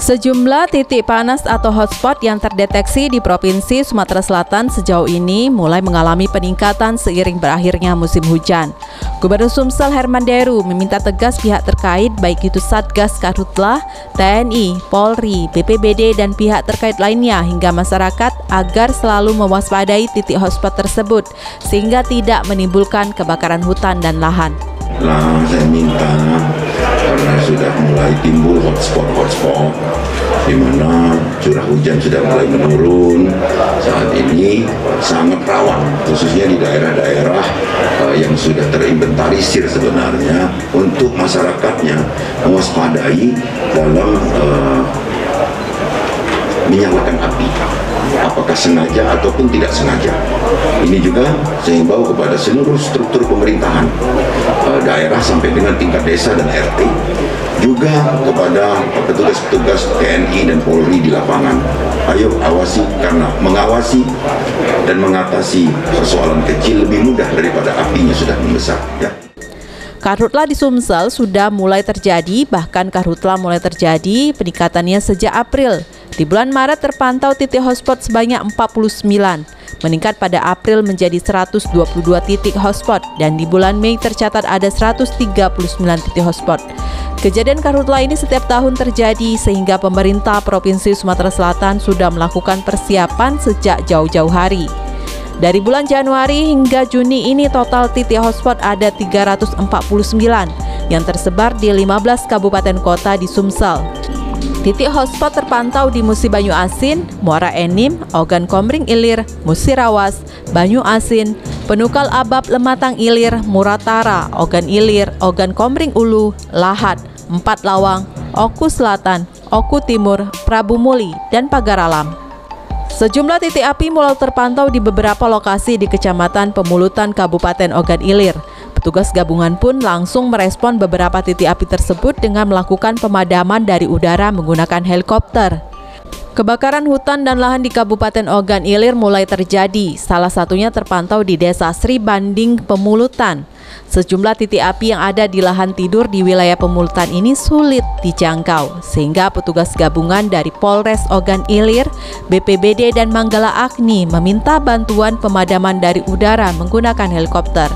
Sejumlah titik panas atau hotspot yang terdeteksi di Provinsi Sumatera Selatan sejauh ini mulai mengalami peningkatan seiring berakhirnya musim hujan. Gubernur Sumsel Herman Deru meminta tegas pihak terkait baik itu Satgas Karhutla, TNI, Polri, BPBD dan pihak terkait lainnya hingga masyarakat agar selalu mewaspadai titik hotspot tersebut sehingga tidak menimbulkan kebakaran hutan dan lahan. Saya minta karena sudah mulai timbul hotspot di mana curah hujan sudah mulai menurun saat ini sangat rawan, khususnya di daerah-daerah yang sudah terinventarisir sebenarnya untuk masyarakatnya mewaspadai dalam menyalakan api, apakah sengaja ataupun tidak sengaja. Ini juga saya himbau kepada seluruh struktur pemerintahan daerah sampai dengan tingkat desa dan RT, juga kepada petugas-petugas TNI dan Polri di lapangan. Ayo awasi, karena mengawasi dan mengatasi persoalan kecil lebih mudah daripada apinya sudah membesar. Ya. Karhutla di Sumsel sudah mulai terjadi, bahkan karhutla mulai terjadi peningkatannya sejak April. Di bulan Maret terpantau titik hotspot sebanyak 49, meningkat pada April menjadi 122 titik hotspot, dan di bulan Mei tercatat ada 139 titik hotspot. Kejadian karhutla ini setiap tahun terjadi sehingga pemerintah Provinsi Sumatera Selatan sudah melakukan persiapan sejak jauh-jauh hari. Dari bulan Januari hingga Juni ini total titik hotspot ada 349 yang tersebar di 15 kabupaten kota di Sumsel. Titik hotspot terpantau di Musi Banyu Asin, Muara Enim, Ogan Komering Ilir, Musi Rawas, Banyu Asin, Penukal Abab Lematang Ilir, Muratara, Ogan Ilir, Ogan Komering Ulu, Lahat, Empat Lawang, Oku Selatan, Oku Timur, Prabu Muli, dan Pagar Alam. Sejumlah titik api mulai terpantau di beberapa lokasi di Kecamatan Pemulutan Kabupaten Ogan Ilir. Petugas gabungan pun langsung merespon beberapa titik api tersebut dengan melakukan pemadaman dari udara menggunakan helikopter. Kebakaran hutan dan lahan di Kabupaten Ogan Ilir mulai terjadi, salah satunya terpantau di Desa Sri Banding Pemulutan. Sejumlah titik api yang ada di lahan tidur di wilayah Pemulutan ini sulit dijangkau, sehingga petugas gabungan dari Polres Ogan Ilir, BPBD dan Manggala Agni meminta bantuan pemadaman dari udara menggunakan helikopter.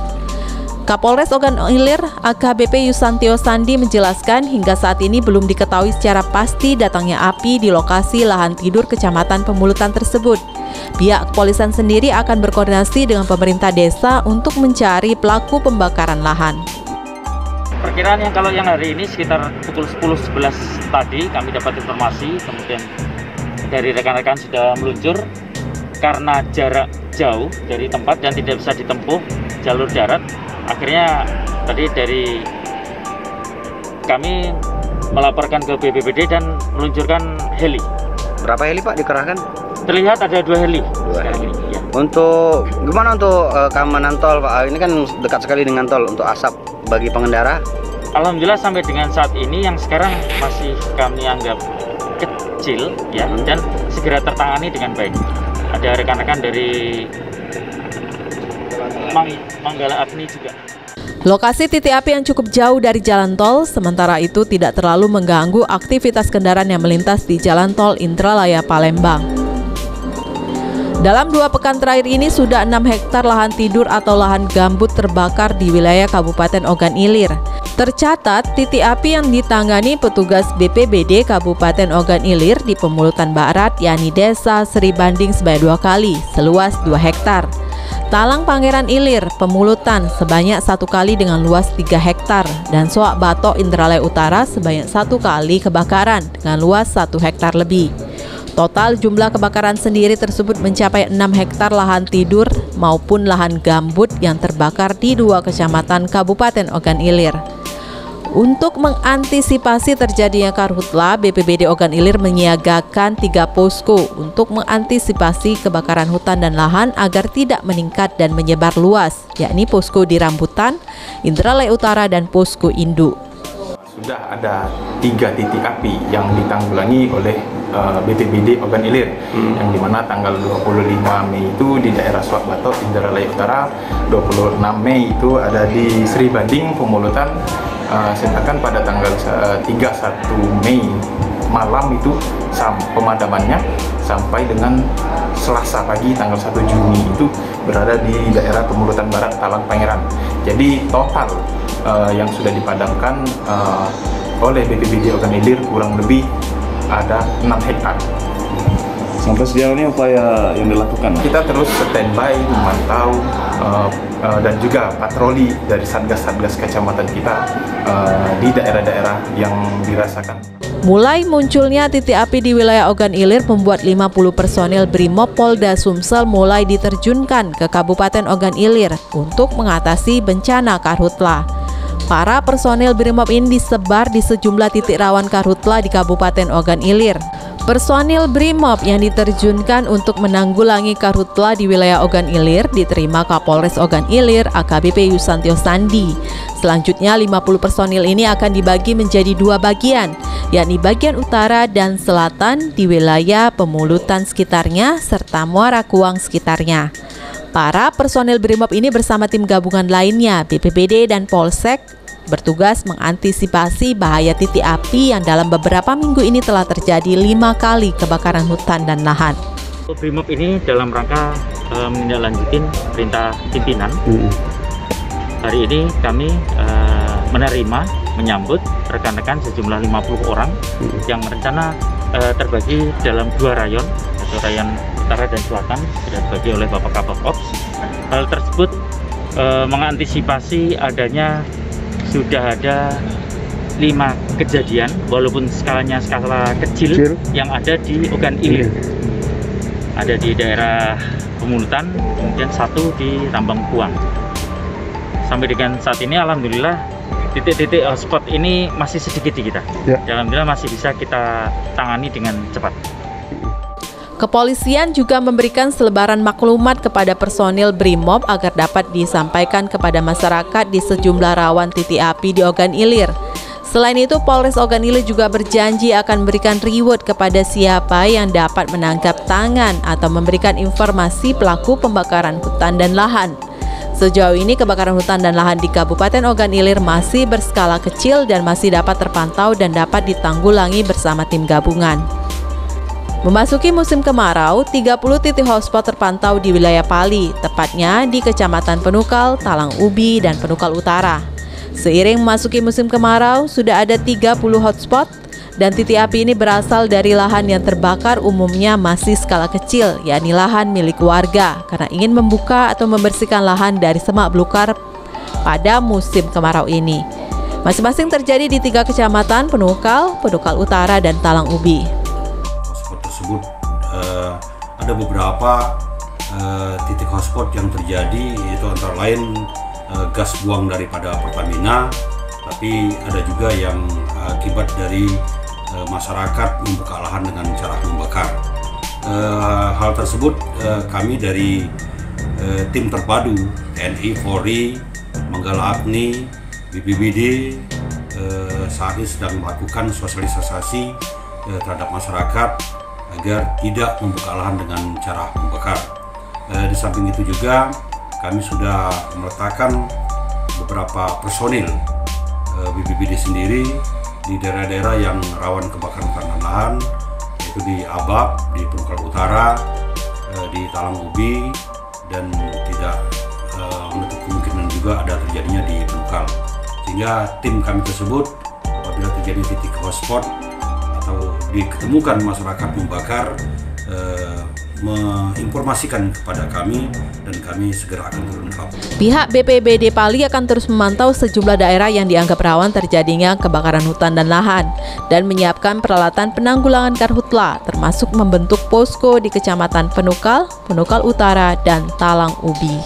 Kapolres Ogan Ilir, AKBP Yusantio Sandi menjelaskan hingga saat ini belum diketahui secara pasti datangnya api di lokasi lahan tidur Kecamatan Pemulutan tersebut. Pihak kepolisian sendiri akan berkoordinasi dengan pemerintah desa untuk mencari pelaku pembakaran lahan. Perkiraan yang hari ini sekitar pukul 10.11 tadi kami dapat informasi, kemudian dari rekan-rekan sudah meluncur karena jarak jauh dari tempat dan tidak bisa ditempuh jalur darat. Akhirnya tadi dari kami melaporkan ke BPBD dan meluncurkan heli. Berapa heli Pak dikerahkan? Terlihat ada 2 heli. Heli. Ya. Untuk gimana untuk keamanan tol Pak? Ini kan dekat sekali dengan tol, untuk asap bagi pengendara. Alhamdulillah sampai dengan saat ini yang sekarang masih kami anggap kecil ya, dan segera tertangani dengan baik. Ada rekan-rekan dari Manggala Agni juga. Lokasi titik api yang cukup jauh dari jalan tol, sementara itu tidak terlalu mengganggu aktivitas kendaraan yang melintas di jalan tol Indralaya Palembang. Dalam 2 pekan terakhir ini sudah 6 hektar lahan tidur atau lahan gambut terbakar di wilayah Kabupaten Ogan Ilir. Tercatat titik api yang ditangani petugas BPBD Kabupaten Ogan Ilir di Pemulutan Barat, yakni Desa Sri Banding sebanyak 2 kali, seluas 2 hektar. Talang Pangeran Ilir, Pemulutan sebanyak 1 kali dengan luas 3 hektar, dan Soak Batok Indralaya Utara sebanyak 1 kali kebakaran dengan luas 1 hektar lebih. Total jumlah kebakaran sendiri tersebut mencapai 6 hektar lahan tidur maupun lahan gambut yang terbakar di 2 kecamatan Kabupaten Ogan Ilir. Untuk mengantisipasi terjadinya karhutla, BPBD Ogan Ilir menyiagakan 3 posko untuk mengantisipasi kebakaran hutan dan lahan agar tidak meningkat dan menyebar luas, yakni posko di Rambutan, Indralaya Utara, dan posko Induk. Sudah ada 3 titik api yang ditanggulangi oleh BPBD Ogan Ilir, yang dimana tanggal 25 Mei itu di daerah Soak Batok, Indralaya Utara, 26 Mei itu ada di Sri Banding, Pemulutan, sedangkan pada tanggal 31 Mei malam itu pemadamannya sampai dengan Selasa pagi tanggal 1 Juni itu berada di daerah Pemulutan Barat Talang Pangeran. Jadi total yang sudah dipadamkan oleh BPBD Ogan Ilir kurang lebih ada 6 hektar. Sampai sejauh ini upaya yang dilakukan? Kita terus standby, memantau, dan juga patroli dari satgas-satgas kecamatan kita di daerah-daerah yang dirasakan. Mulai munculnya titik api di wilayah Ogan Ilir membuat 50 personil Brimob Polda Sumsel mulai diterjunkan ke Kabupaten Ogan Ilir untuk mengatasi bencana karhutla. Para personil Brimob ini disebar di sejumlah titik rawan karhutla di Kabupaten Ogan Ilir. Personil Brimob yang diterjunkan untuk menanggulangi karhutla di wilayah Ogan Ilir diterima Kapolres Ogan Ilir AKBP Yusantio Sandi. Selanjutnya 50 personil ini akan dibagi menjadi 2 bagian, yakni bagian utara dan selatan di wilayah Pemulutan sekitarnya serta Muara Kuang sekitarnya. Para personil Brimob ini bersama tim gabungan lainnya, BPBD dan Polsek, bertugas mengantisipasi bahaya titik api yang dalam beberapa minggu ini telah terjadi 5 kali kebakaran hutan dan lahan. Brimob ini dalam rangka menindaklanjutin perintah pimpinan. Hari ini kami menyambut rekan-rekan sejumlah 50 orang yang rencana terbagi dalam 2 rayon, yaitu rayon utara dan selatan, sudah dibagi oleh Bapak Kabak Ops. Hal tersebut mengantisipasi adanya sudah ada 5 kejadian, walaupun skalanya skala kecil yang ada di Ogan Ilir. Ada di daerah Pemulutan, kemudian 1 di Rambang Kuang. Sampai dengan saat ini alhamdulillah titik-titik hotspot ini masih sedikit di kita. Alhamdulillah masih bisa kita tangani dengan cepat. Kepolisian juga memberikan selebaran maklumat kepada personil Brimob agar dapat disampaikan kepada masyarakat di sejumlah rawan titik api di Ogan Ilir. Selain itu, Polres Ogan Ilir juga berjanji akan memberikan reward kepada siapa yang dapat menangkap tangan atau memberikan informasi pelaku pembakaran hutan dan lahan. Sejauh ini kebakaran hutan dan lahan di Kabupaten Ogan Ilir masih berskala kecil dan masih dapat terpantau dan dapat ditanggulangi bersama tim gabungan. Memasuki musim kemarau, 30 titik hotspot terpantau di wilayah Pali, tepatnya di Kecamatan Penukal, Talang Ubi, dan Penukal Utara. Seiring memasuki musim kemarau, sudah ada 30 hotspot, dan titik api ini berasal dari lahan yang terbakar umumnya masih skala kecil, yakni lahan milik warga, karena ingin membuka atau membersihkan lahan dari semak belukar pada musim kemarau ini. Masing-masing terjadi di 3 kecamatan, Penukal, Penukal Utara, dan Talang Ubi. Tersebut ada beberapa titik hotspot yang terjadi, yaitu antara lain gas buang daripada Pertamina, tapi ada juga yang akibat dari masyarakat membuka lahan dengan cara membakar. Hal tersebut kami dari tim terpadu TNI, Polri, Manggala Agni, BPBD saat ini sedang melakukan sosialisasi terhadap masyarakat agar tidak membuka lahan dengan cara membakar. Di samping itu juga kami sudah meletakkan beberapa personil BPBD sendiri di daerah-daerah yang rawan kebakaran hutan dan lahan, yaitu di Abab, di Penukal Utara, di Talang Ubi, dan tidak menutup kemungkinan juga ada terjadinya di Penukal. Sehingga tim kami tersebut apabila terjadi titik hotspot atau diketemukan masyarakat membakar, menginformasikan kepada kami dan kami segera akan turun ke lapangan. Pihak BPBD Pali akan terus memantau sejumlah daerah yang dianggap rawan terjadinya kebakaran hutan dan lahan dan menyiapkan peralatan penanggulangan karhutla, termasuk membentuk posko di Kecamatan Penukal, Penukal Utara, dan Talang Ubi.